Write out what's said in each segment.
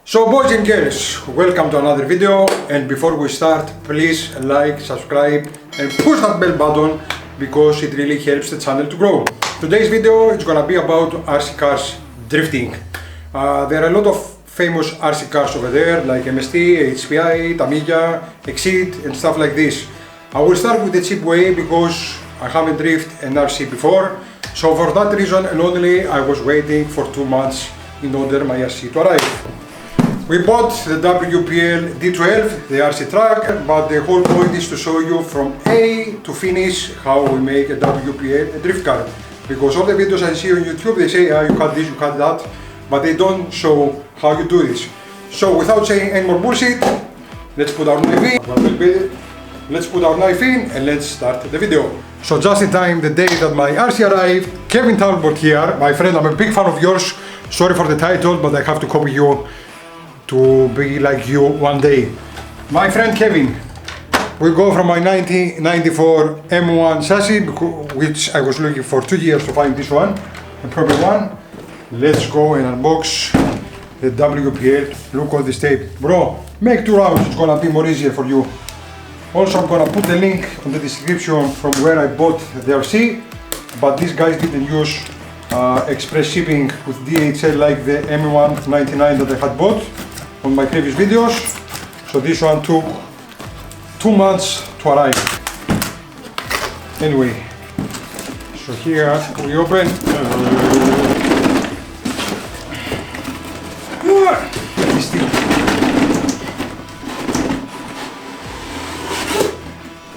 So boys and girls, welcome to another video, and before we start, please like, subscribe and push that bell button because it really helps the channel to grow. Today's video is gonna be about RC cars drifting. There are a lot of famous RC cars over there like MST, HPI, Tamiya, Exceed and stuff like this. I will start with the cheap way because I haven't drifted an RC before. So for that reason and only, I was waiting for 2 months in order my RC to arrive. We bought the WPL D12, the RC track, but the whole point is to show you from A to finish how we make a WPL drift car. Because all the videos I see on YouTube, they say, you cut this, you cut that, but they don't show how you do this. So without saying any more bullshit, let's put our knife in, and let's start the video. So just in time, the day that my RC arrived, Kevin Talbot here, my friend, I'm a big fan of yours. Sorry for the title, but I have to copy you to be like you one day. My friend Kevin, we go from my 1994 M1 chassis, which I was looking for 2 years to find this one, the proper one. Let's go and unbox the WPL. Look at this tape. Bro, make 2 rounds, it's gonna be more easier for you. Also, I'm gonna put the link on the description from where I bought the RC, but these guys didn't use express shipping with DHL like the M199 that I had bought on my previous videos. So this one took 2 months to arrive. Anyway, so here we open. This thing.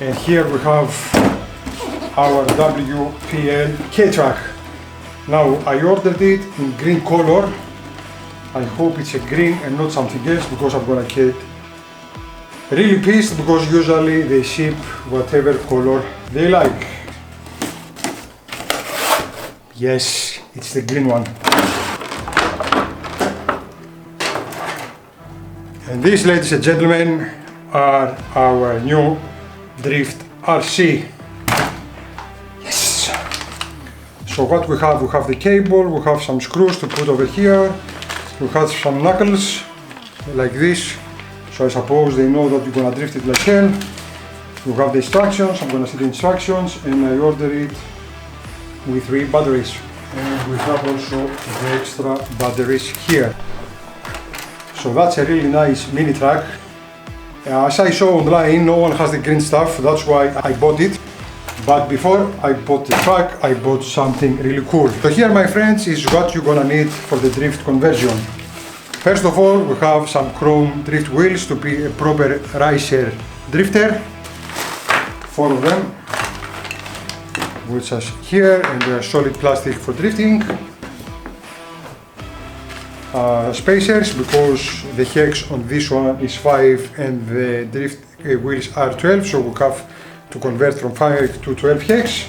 And here we have our WPL K-Track. Now I ordered it in green color. I hope it's a green and not something else because I'm gonna get really pissed because usually they ship whatever color they like. Yes, it's the green one. And these, ladies and gentlemen, are our new Drift RC. Yes! So what we have the cable, we have some screws to put over here. We have some knuckles like this, so I suppose they know that you're gonna drift it like hell. We have the instructions, I'm gonna see the instructions, and I ordered it with 3 batteries. And we have also the extra batteries here. So that's a really nice mini track. As I saw online, no one has the green stuff, that's why I bought it. But before I bought the track, I bought something really cool. So here, my friends, is what you're gonna need for the drift conversion. First of all, we have some chrome drift wheels to be a proper racer drifter. 4 of them, which are here, and they are solid plastic for drifting. Spacers, because the hex on this one is 5 and the drift wheels are 12, so we have to convert from 5 to 12 hex,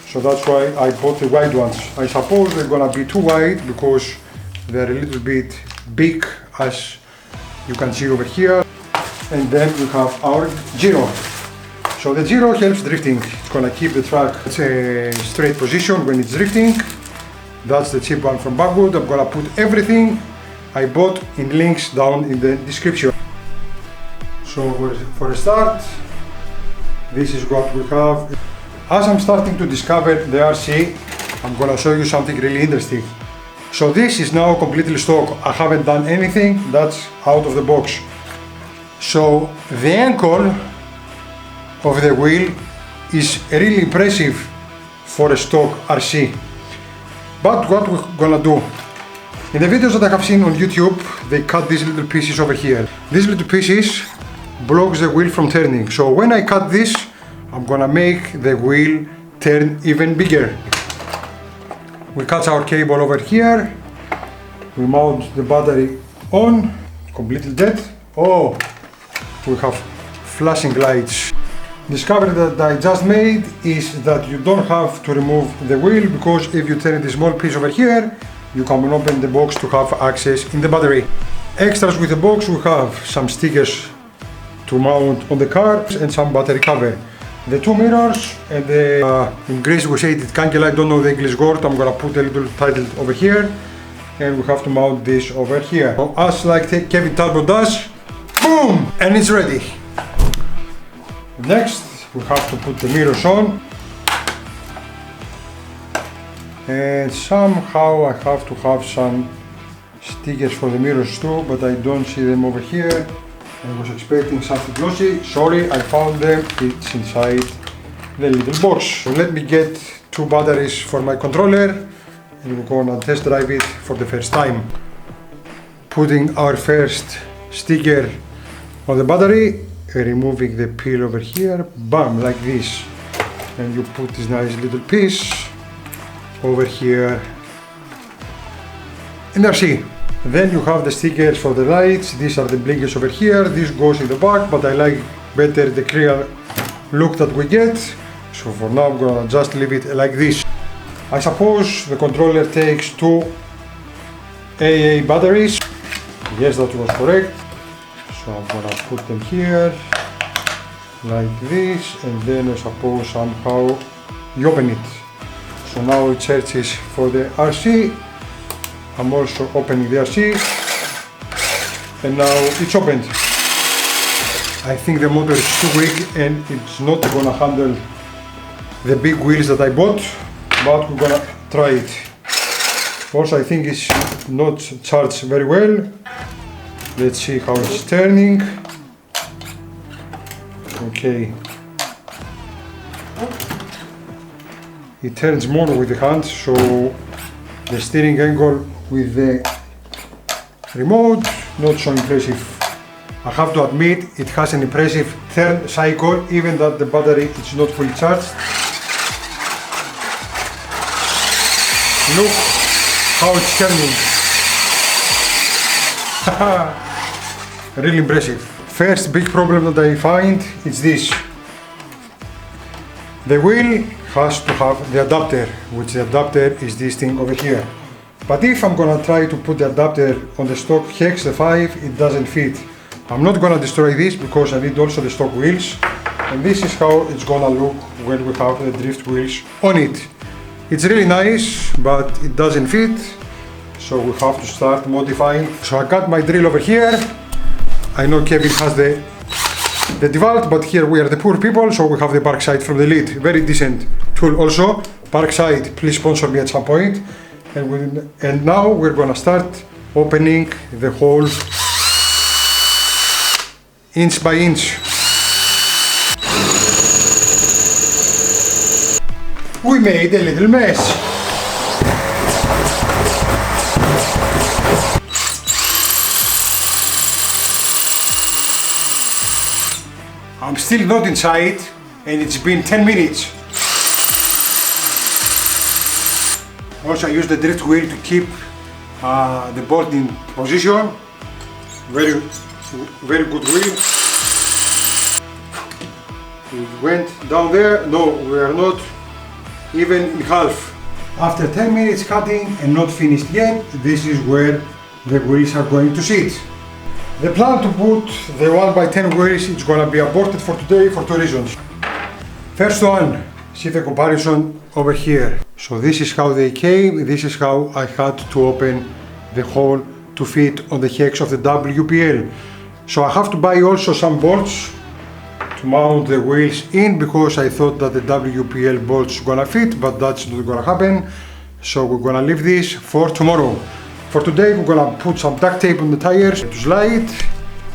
so that's why I bought the wide ones. I suppose they're gonna be too wide because they're a little bit big, as you can see over here. And then we have our gyro. So the gyro helps drifting. It's gonna keep the track in a straight position when it's drifting. That's the cheap one from Bagwood. I'm gonna put everything I bought in links down in the description. So for a start, this is what we have. As I'm starting to discover the RC, I'm gonna show you something really interesting. So this is now completely stock. I haven't done anything, that's out of the box. So the ankle of the wheel is really impressive for a stock RC. But what we're gonna do, in the videos that I have seen on YouTube, they cut these little pieces over here. These little pieces blocks the wheel from turning. So when I cut this, I'm gonna make the wheel turn even bigger. We cut our cable over here. We mount the battery on, completely dead. Oh, we have flashing lights. Discovery that I just made is that you don't have to remove the wheel, because if you turn the small piece over here, you can open the box to have access in the battery. Extras with the box, we have some stickers to mount on the car and some battery cover. The 2 mirrors and the, in Greece we say it Kankela, I don't know the English word, I'm gonna put a little title over here. and we have to mount this over here. So as like Kevin Talbot does, boom, and it's ready. Next we have to put the mirrors on, and somehow I have to have some stickers for the mirrors too, but I don't see them over here. I was expecting something glossy. Sorry, I found them. It's inside the little box. So let me get 2 batteries for my controller and we're gonna test drive it for the first time. Putting our first sticker on the battery, removing the peel over here, bam, like this. And you put this nice little piece over here in the RC. Then you have the stickers for the lights. These are the blinkers over here. This goes in the back, but I like better the clear look that we get. So for now I'm gonna just leave it like this. I suppose the controller takes 2 AA batteries. Yes, that was correct. So I'm gonna put them here like this, and then I suppose somehow you open it. So now it searches for the RC. I'm also opening the RC, and now it's opened. I think the motor is too weak and it's not gonna handle the big wheels that I bought, but we're gonna try it. Also, I think it's not charged very well. Let's see how it's turning. Okay. It turns more with the hand, so the steering angle with the remote, not so impressive. I have to admit, it has an impressive turn cycle, even that the battery is not fully charged. Look how it's turning. Really impressive. First big problem that I find is this. The wheel has to have the adapter, which the adapter is this thing over here. But if I'm gonna try to put the adapter on the stock Hex, the 5, it doesn't fit. I'm not gonna destroy this because I need also the stock wheels. And this is how it's gonna look when we have the drift wheels on it. It's really nice, but it doesn't fit. So we have to start modifying. So I got my drill over here. I know Kevin has the DeWalt, but here we are the poor people, so we have the Parkside from the lead. Very decent tool also. Parkside, please sponsor me at some point. And now we're gonna start opening the hole inch by inch. We made a little mess. I'm still not inside and it's been 10 minutes. Also I use the drift wheel to keep the board in position. Very good wheel. It went down there. No, we are not even in half. After 10 minutes cutting and not finished yet, this is where the wheels are going to sit. The plan to put the 1x10 wheels is gonna be aborted for today for 2 reasons. First one, see the comparison over here. So this is how they came, this is how I had to open the hole to fit on the hex of the WPL. So I have to buy also some bolts to mount the wheels in, because I thought that the WPL bolts gonna fit, but that's not gonna happen. So we're gonna leave this for tomorrow. For today we're gonna put some duct tape on the tires to slide,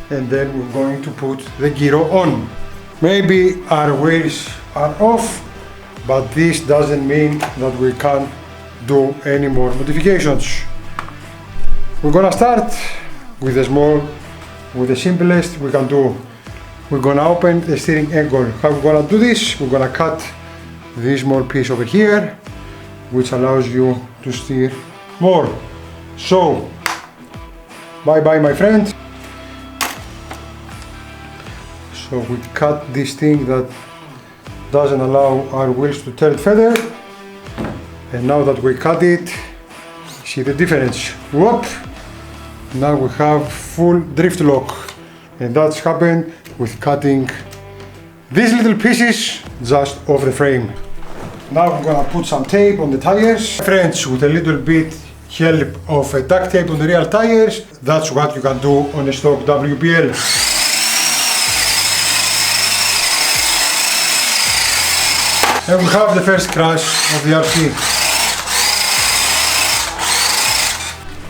and then we're going to put the gyro on. Maybe our wheels are off, but this doesn't mean that we can't do any more modifications. We're gonna start with the simplest we can do. We're gonna open the steering angle. How we're gonna do this? We're gonna cut this small piece over here, which allows you to steer more. So, bye bye my friend. So we cut this thing that doesn't allow our wheels to turn further. And now that we cut it, see the difference. Whoop! Now we have full drift lock. And that's happened with cutting these little pieces just off the frame. Now we're gonna put some tape on the tires. Friends, with a little bit help of a duct tape on the real tires, that's what you can do on a stock WPL. And we have the first crash of the RC.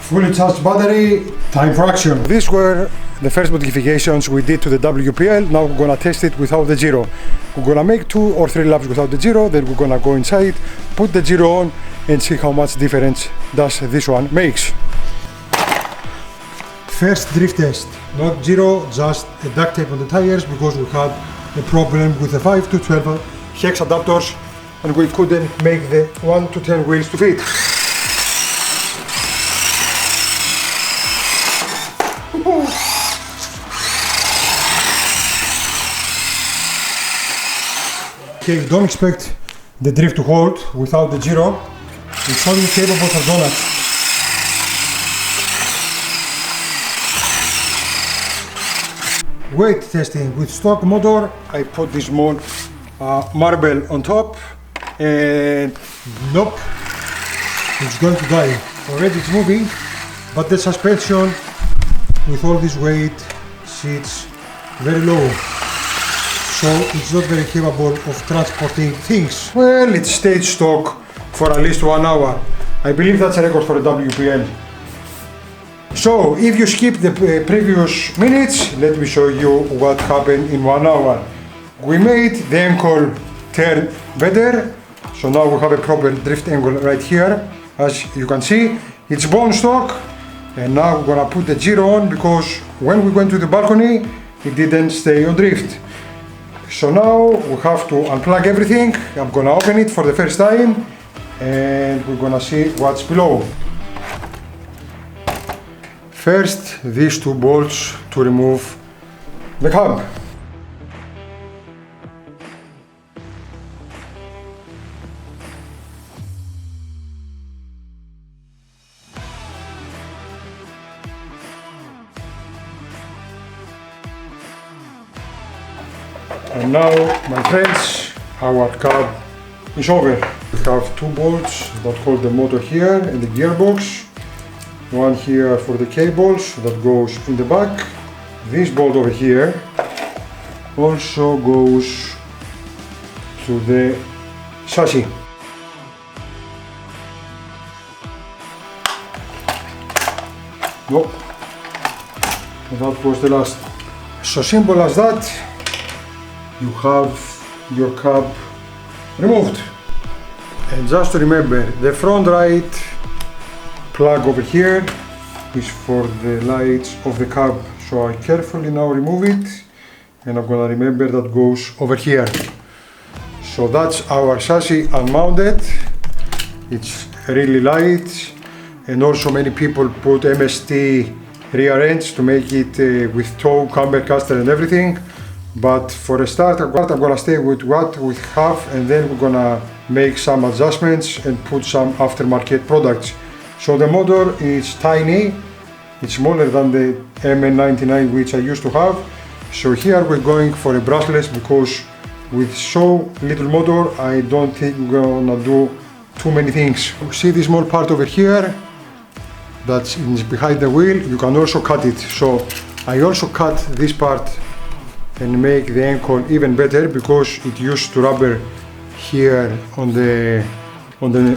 Fully charged battery, time for action. These were the first modifications we did to the WPL. Now we're gonna test it without the gyro. We're gonna make 2 or 3 laps without the gyro, then we're gonna go inside, put the gyro on, and see how much difference does this one makes. First drift test, not gyro, just a duct tape on the tires because we had a problem with the 5 to 12 hex adapters and we couldn't make the 1 to 10 wheels to fit. Okay, don't expect the drift to hold without the gyro. It's only capable for donuts. Weight testing with stock motor. I put this small marble on top and nope, it's going to die. Already it's moving, but the suspension with all this weight sits very low. So it's not very capable of transporting things. Well, it stayed stock for at least 1 hour. I believe that's a record for a WPL. So if you skip the previous minutes, let me show you what happened in 1 hour. We made the ankle turn better. So now we have a proper drift angle right here. As you can see, it's bone stock. And now we're gonna put the gyro on because when we went to the balcony, it didn't stay on drift. So now we have to unplug everything. I'm gonna open it for the first time and we're gonna see what's below. First, these 2 bolts to remove the hub. And now, my friends, our cab is over. We have 2 bolts that hold the motor here and the gearbox. One here for the cables that goes in the back. This bolt over here also goes to the chassis. Nope, that was the last. So simple as that. You have your cab removed. And just to remember, the front right plug over here is for the lights of the cab. So I carefully now remove it and I'm gonna remember that goes over here. So that's our chassis unmounted. It's really light and also many people put MST rear ends to make it with toe, camber, caster and everything. But for a start, I'm gonna stay with what we have and then we're gonna make some adjustments and put some aftermarket products. So the motor is tiny, it's smaller than the MN99 which I used to have. So here we're going for a brushless because with so little motor, I don't think we're gonna do too many things. See this small part over here that's behind the wheel, you can also cut it. So I also cut this part and make the ankle even better because it used to rubber here on the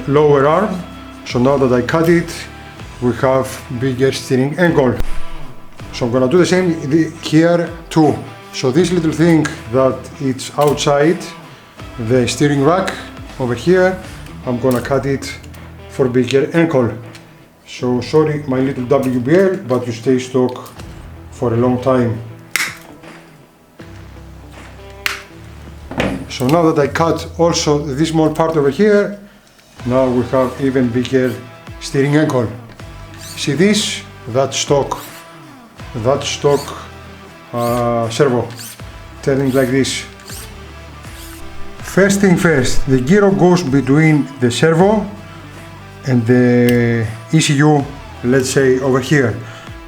lower arm. So now that I cut it, we have bigger steering ankle. So I'm gonna do the same here too. So this little thing that it's outside the steering rack over here, I'm gonna cut it for bigger ankle. So sorry my little WPL, but you stay stock for a long time. So now that I cut also this small part over here, now we have even bigger steering ankle. See this? That's stock. That's stock servo, turning like this. First thing first, the gyro goes between the servo and the ECU, let's say over here.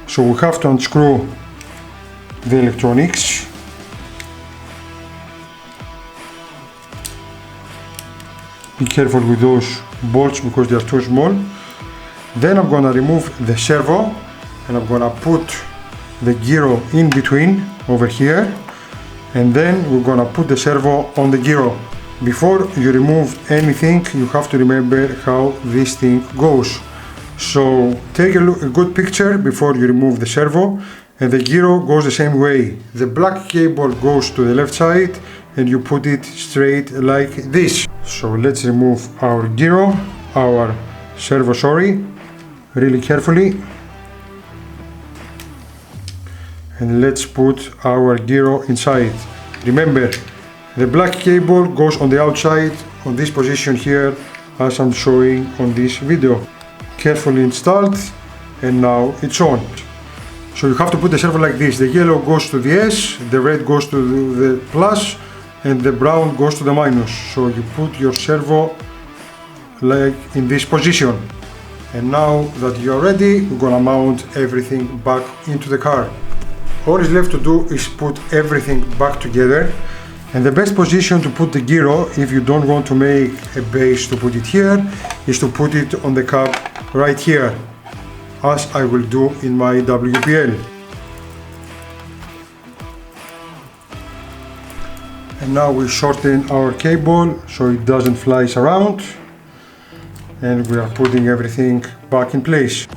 So we have to unscrew the electronics. Be careful with those bolts because they are too small. Then I'm gonna remove the servo and I'm gonna put the gyro in between over here, and then we're gonna put the servo on the gyro. Before you remove anything, you have to remember how this thing goes. So take a good picture before you remove the servo, and the gyro goes the same way. The black cable goes to the left side and you put it straight like this. So let's remove our gyro, our servo, really carefully. And let's put our gyro inside. Remember, the black cable goes on the outside on this position here, as I'm showing on this video. Carefully installed, and now it's on. So you have to put the servo like this. The yellow goes to the S, the red goes to the plus, and the brown goes to the minus. So you put your servo like in this position. And now that you're ready, we're gonna mount everything back into the car. All is left to do is put everything back together, and the best position to put the gyro, if you don't want to make a base to put it here, is to put it on the cab right here, as I will do in my WPL. And now we shorten our cable so it doesn't fly around, and we are putting everything back in place.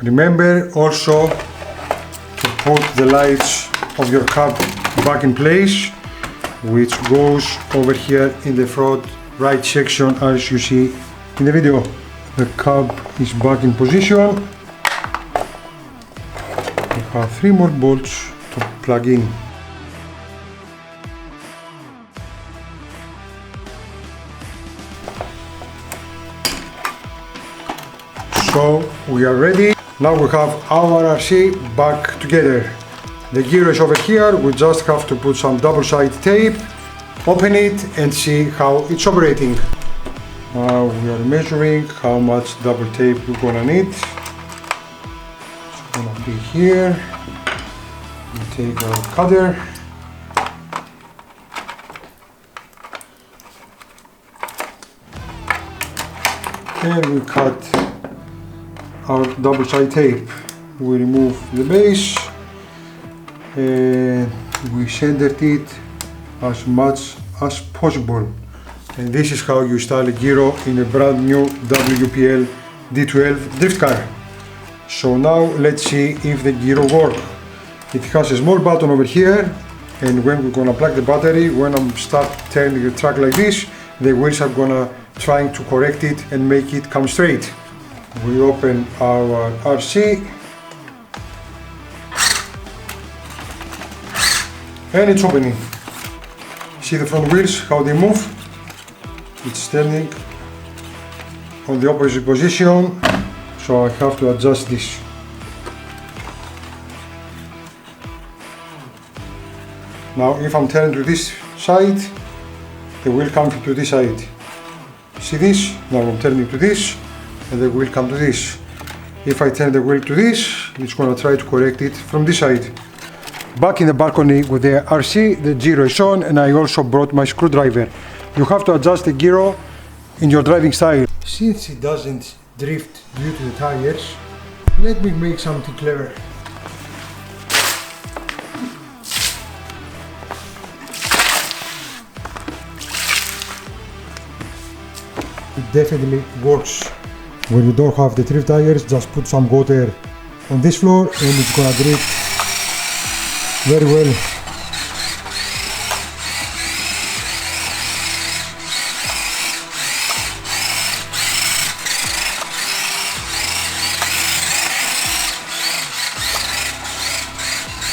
Remember also to put the lights of your cab back in place, which goes over here in the front right section as you see in the video. The cab is back in position. We have 3 more bolts to plug in. So we are ready. Now we have our RC back together. The gear is over here. We just have to put some double-sided tape, open it and see how it's operating. Now we are measuring how much double tape we're gonna need. It's gonna be here. We take our cutter. And we cut our double-sided tape. We remove the base and we centered it as much as possible. And this is how you install a gyro in a brand new WPL D12 drift car. So now let's see if the gyro works. It has a small button over here, and when we're gonna plug the battery, when I'm start turning the truck like this, the wheels are gonna trying to correct it and make it come straight. We open our RC and it's opening. See the front wheels, how they move? It's turning on the opposite position, so I have to adjust this. Now if I'm turning to this side, the wheel comes to this side. See this? Now I'm turning to this and the wheel comes to this. If I turn the wheel to this, it's going to try to correct it from this side. Back in the balcony with the RC, the gyro is on, and I also brought my screwdriver. You have to adjust the gyro in your driving style. Since it doesn't drift due to the tires, let me make something clever. It definitely works. When you don't have the drift tires, just put some water on this floor and it's gonna drift very well.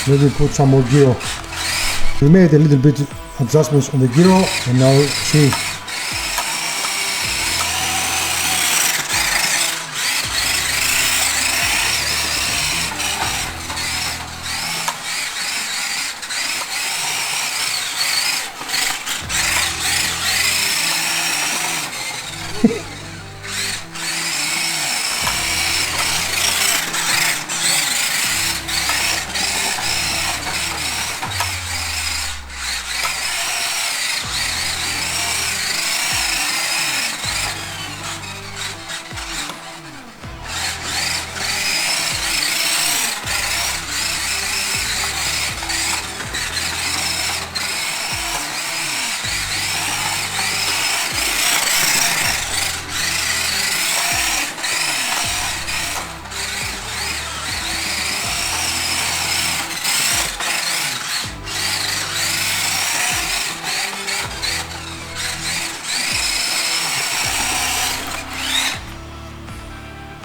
Let me put some more gyro. We made a little bit adjustments on the gyro, and now see.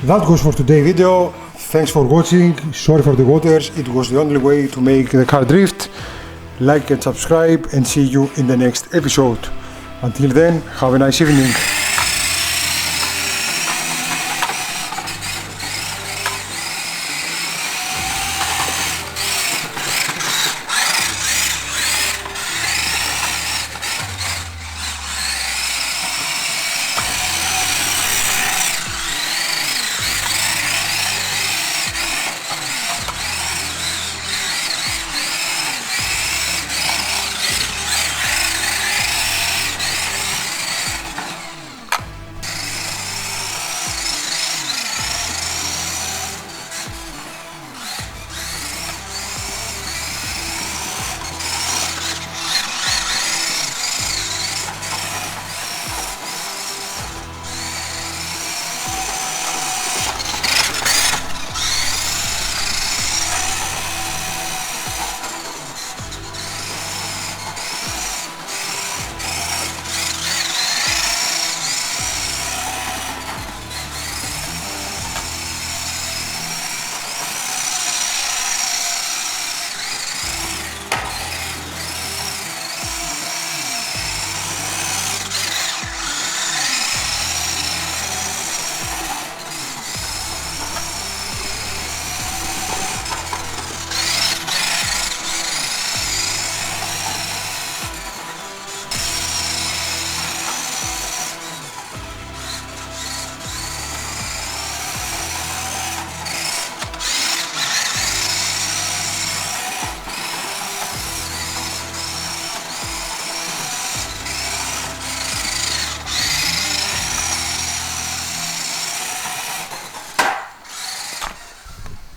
That goes for today's video. Thanks for watching. Sorry for the waters. It was the only way to make the car drift. Like and subscribe, and see you in the next episode. Until then, have a nice evening.